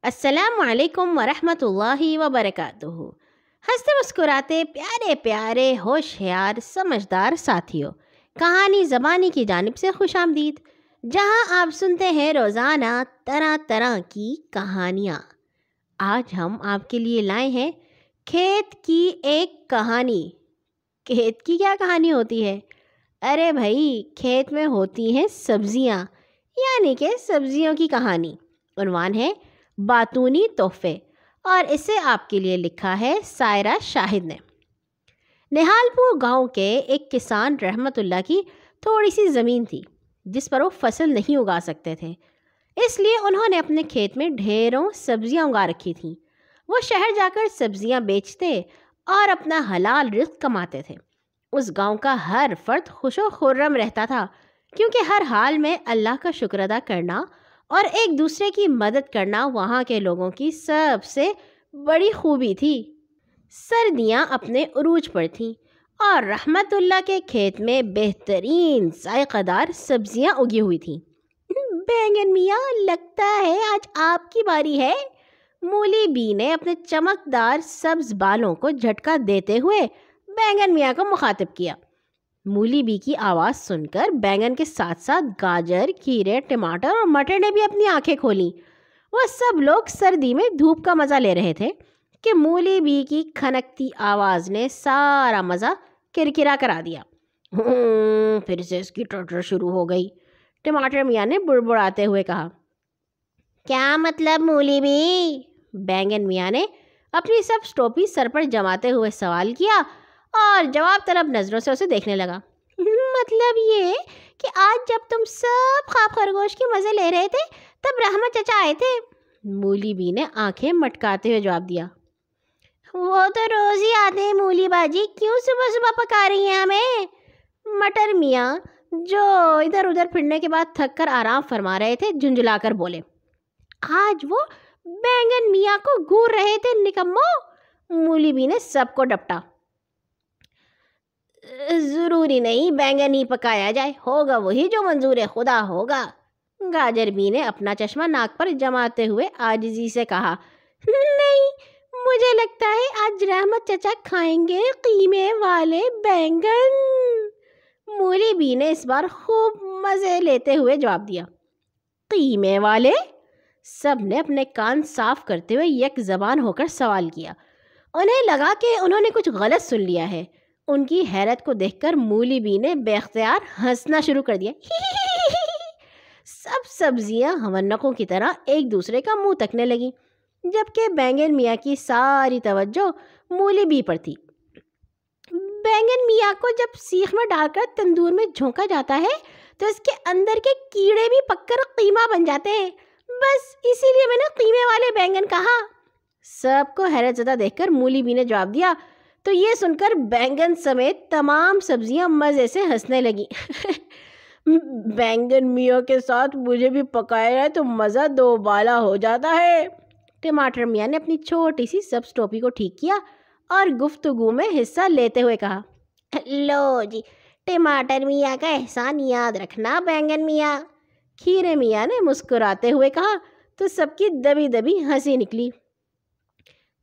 السلام علیکم ورحمۃ اللہ وبرکاتہ۔ ہنستے مسکراتے پیارے پیارے ہوشیار سمجھدار ساتھیوں، کہانی زبانی کی جانب سے خوش آمدید، جہاں آپ سنتے ہیں روزانہ طرح طرح کی کہانیاں۔ آج ہم آپ کے لیے لائے ہیں کھیت کی ایک کہانی۔ کھیت کی کیا کہانی ہوتی ہے؟ ارے بھائی، کھیت میں ہوتی ہیں سبزیاں، یعنی کہ سبزیوں کی کہانی۔ عنوان ہے باتونی تحفے، اور اسے آپ کے لیے لکھا ہے سائرہ شاہد نے۔ نہال پور گاؤں کے ایک کسان رحمت اللہ کی تھوڑی سی زمین تھی جس پر وہ فصل نہیں اگا سکتے تھے، اس لیے انہوں نے اپنے کھیت میں ڈھیروں سبزیاں اگا رکھی تھیں۔ وہ شہر جا کر سبزیاں بیچتے اور اپنا حلال رزق کماتے تھے۔ اس گاؤں کا ہر فرد خوش و خرم رہتا تھا، کیونکہ ہر حال میں اللہ کا شکر ادا کرنا اور ایک دوسرے کی مدد کرنا وہاں کے لوگوں کی سب سے بڑی خوبی تھی۔ سردیاں اپنے عروج پر تھیں اور رحمت اللہ کے کھیت میں بہترین ذائقہ دار سبزیاں اگی ہوئی تھیں۔ بینگن میاں، لگتا ہے آج آپ کی باری ہے، مولی بی نے اپنے چمکدار سبز بالوں کو جھٹکا دیتے ہوئے بینگن میاں کو مخاطب کیا۔ مولی بی کی آواز سن کر بینگن کے ساتھ ساتھ گاجر، کھیرے، ٹماٹر اور مٹر نے بھی اپنی آنکھیں کھولیں۔ وہ سب لوگ سردی میں دھوپ کا مزہ لے رہے تھے کہ مولی بی کی کھنکتی آواز نے سارا مزہ کرکرا کرا دیا۔ پھر سے اس کی ٹرٹر شروع ہو گئی، ٹماٹر میاں نے بڑبڑاتے ہوئے کہا۔ کیا مطلب مولی بی؟ بینگن میاں نے اپنی سب ٹوپی سر پر جماتے ہوئے سوال کیا اور جواب طلب نظروں سے اسے دیکھنے لگا۔ مطلب یہ کہ آج جب تم سب خواب خرگوش کے مزے لے رہے تھے تب رحمت چچا آئے تھے، مولی بی نے آنکھیں مٹکاتے ہوئے جواب دیا۔ وہ تو روز ہی آتے ہیں مولی باجی، کیوں صبح صبح پکا رہی ہیں ہمیں؟ مٹر میاں، جو ادھر ادھر پھرنے کے بعد تھک کر آرام فرما رہے تھے، جھنجھلا کر بولے۔ آج وہ بینگن میاں کو گھور رہے تھے نکمو، مولی بی نے سب کو ڈپٹا۔ ضروری نہیں بینگن ہی پکایا جائے، ہوگا وہی جو منظور خدا ہوگا، گاجر بی نے اپنا چشمہ ناک پر جماتے ہوئے عاجزی سے کہا۔ نہیں، مجھے لگتا ہے آج رحمت چچا کھائیں گے قیمے والے بینگن، مولی بی نے اس بار خوب مزے لیتے ہوئے جواب دیا۔ قیمے والے؟ سب نے اپنے کان صاف کرتے ہوئے یک زبان ہو کر سوال کیا۔ انہیں لگا کہ انہوں نے کچھ غلط سن لیا ہے۔ ان کی حیرت کو دیکھ کر مولی بی نے بے اختیار ہنسنا شروع کر دیا۔ سب سبزیاں ہونقوں کی طرح ایک دوسرے کا منہ تکنے لگیں، جبکہ بینگن میاں کی ساری توجہ مولی بی پر تھی۔ بینگن میاں کو جب سیخ میں ڈال کر تندور میں جھونکا جاتا ہے تو اس کے اندر کے کیڑے بھی پک کر قیمہ بن جاتے ہیں، بس اسی لیے میں نے قیمے والے بینگن کہا۔ سب کو حیرت زدہ دیکھ کر مولی بی نے جواب دیا تو یہ سن کر بینگن سمیت تمام سبزیاں مزے سے ہنسنے لگیں۔ بینگن میاں کے ساتھ مجھے بھی پکایا جائے تو مزہ دو بالا ہو جاتا ہے، ٹماٹر میاں نے اپنی چھوٹی سی سبز ٹوپی کو ٹھیک کیا اور گفتگو میں حصہ لیتے ہوئے کہا۔ لو جی، ٹماٹر میاں کا احسان یاد رکھنا بینگن میاں، کھیرے میاں نے مسکراتے ہوئے کہا تو سب کی دبی دبی ہنسی نکلی۔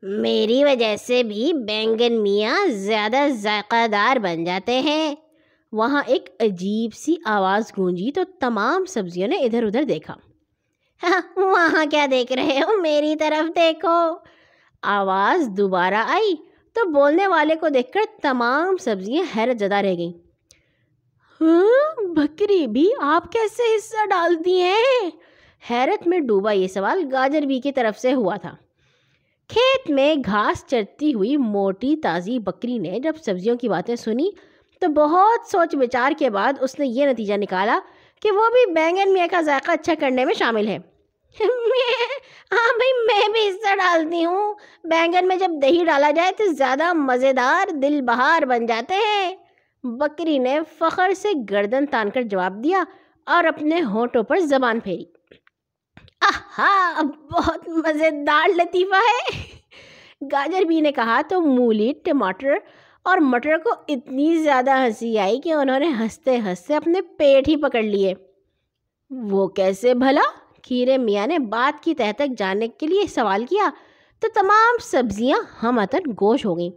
میری وجہ سے بھی بینگن میاں زیادہ ذائقہ دار بن جاتے ہیں، وہاں ایک عجیب سی آواز گونجی تو تمام سبزیوں نے ادھر ادھر دیکھا۔ وہاں کیا دیکھ رہے ہو، میری طرف دیکھو، آواز دوبارہ آئی تو بولنے والے کو دیکھ کر تمام سبزیاں حیرت زدہ رہ گئیں۔ بکری بھی آپ کیسے حصہ ڈالتی ہیں؟ حیرت میں ڈوبا یہ سوال گاجر بی کی طرف سے ہوا تھا۔ کھیت میں گھاس چرتی ہوئی موٹی تازی بکری نے جب سبزیوں کی باتیں سنی تو بہت سوچ بچار کے بعد اس نے یہ نتیجہ نکالا کہ وہ بھی بینگن میاں کا ذائقہ اچھا کرنے میں شامل ہے۔ ہاں بھائی، میں بھی حصہ ڈالتی ہوں، بینگن میں جب دہی ڈالا جائے تو زیادہ مزیدار دل بہار بن جاتے ہیں، بکری نے فخر سے گردن تان کر جواب دیا اور اپنے ہونٹوں پر زبان پھیری۔ آہا، بہت مزیدار لطیفہ ہے، گاجر بی نے کہا تو مولی، ٹماٹر اور مٹر کو اتنی زیادہ ہنسی آئی کہ انہوں نے ہنستے ہنستے اپنے پیٹ ہی پکڑ لیے۔ وہ کیسے بھلا؟ کھیرے میاں نے بات کی تہ تک جاننے کے لیے سوال کیا تو تمام سبزیاں ہمتن گوش ہو گئیں۔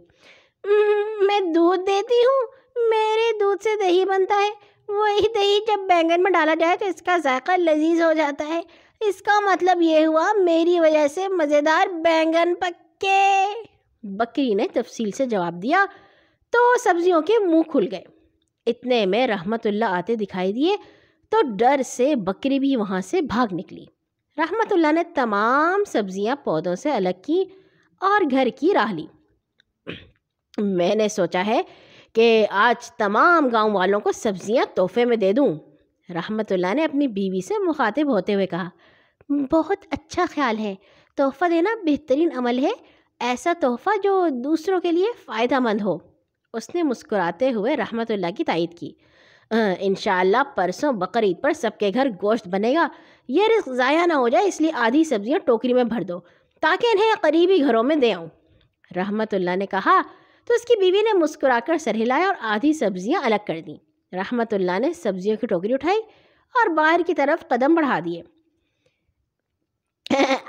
میں دودھ دیتی ہوں، میرے دودھ سے دہی بنتا ہے، وہی دہی جب بینگن میں ڈالا جائے تو اس کا ذائقہ لذیذ ہو جاتا ہے، اس کا مطلب یہ ہوا میری وجہ سے مزیدار بینگن پکے۔ بکری نے تفصیل سے جواب دیا تو سبزیوں کے منہ کھل گئے۔ اتنے میں رحمت اللہ آتے دکھائی دیے تو ڈر سے بکری بھی وہاں سے بھاگ نکلی۔ رحمت اللہ نے تمام سبزیاں پودوں سے الگ کی اور گھر کی راہ لی۔ میں نے سوچا ہے کہ آج تمام گاؤں والوں کو سبزیاں تحفے میں دے دوں۔ رحمت اللہ نے اپنی بیوی سے مخاطب ہوتے ہوئے کہا، بہت اچھا خیال ہے، تحفہ دینا بہترین عمل ہے، ایسا تحفہ جو دوسروں کے لیے فائدہ مند ہو۔ اس نے مسکراتے ہوئے رحمت اللہ کی تائید کی۔ انشاءاللہ پرسوں بقرعید پر سب کے گھر گوشت بنے گا، یہ رزق ضائع نہ ہو جائے اس لیے آدھی سبزیاں ٹوکری میں بھر دو تاکہ انہیں قریبی گھروں میں دے آؤں۔ رحمت اللہ نے کہا تو اس کی بیوی نے مسکرا کر سر ہلایا اور آدھی سبزیاں الگ کر دیں۔ رحمت اللہ نے سبزیوں کی ٹوکری اٹھائی اور باہر کی طرف قدم بڑھا دیے۔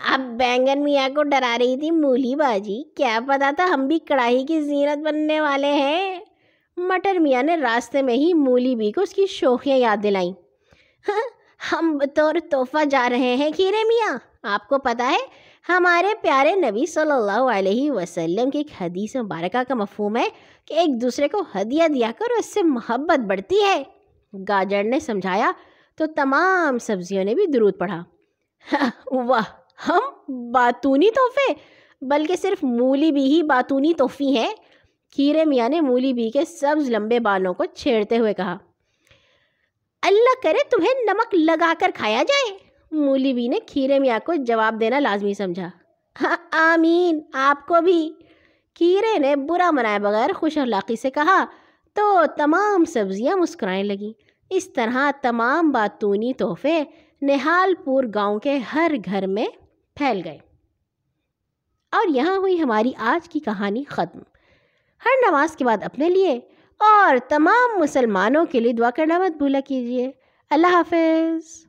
اب بینگن میاں کو ڈرا رہی تھی مولی باجی، کیا پتا تھا ہم بھی کڑاہی کی زینت بننے والے ہیں۔ مٹر میاں نے راستے میں ہی مولی بی کو اس کی شوخیاں یاد دلائیں۔ ہم بطور تحفہ جا رہے ہیں کھیرے میاں، آپ کو پتہ ہے ہمارے پیارے نبی صلی اللہ علیہ وسلم کی ایک حدیث مبارکہ کا مفہوم ہے کہ ایک دوسرے کو ہدیہ دیا کر اس سے محبت بڑھتی ہے۔ گاجر نے سمجھایا تو تمام سبزیوں نے بھی درود پڑھا۔ واہ، ہم باتونی تحفے، بلکہ صرف مولی بی ہی باتونی تحفی ہیں۔ کھیرے میاں نے مولی بی کے سبز لمبے بالوں کو چھیڑتے ہوئے کہا، اللہ کرے تمہیں نمک لگا کر کھایا جائے۔ مولی بی نے کھیرے میاں کو جواب دینا لازمی سمجھا۔ آمین، آپ کو بھی، کھیرے نے برا منائے بغیر خوش اخلاقی سے کہا تو تمام سبزیاں مسکرانے لگیں۔ اس طرح تمام باتونی تحفے نہال پور گاؤں کے ہر گھر میں پھیل گئے۔ اور یہاں ہوئی ہماری آج کی کہانی ختم۔ ہر نماز کے بعد اپنے لیے اور تمام مسلمانوں کے لیے دعا کرنا مت بھولا کیجیے۔ اللہ حافظ۔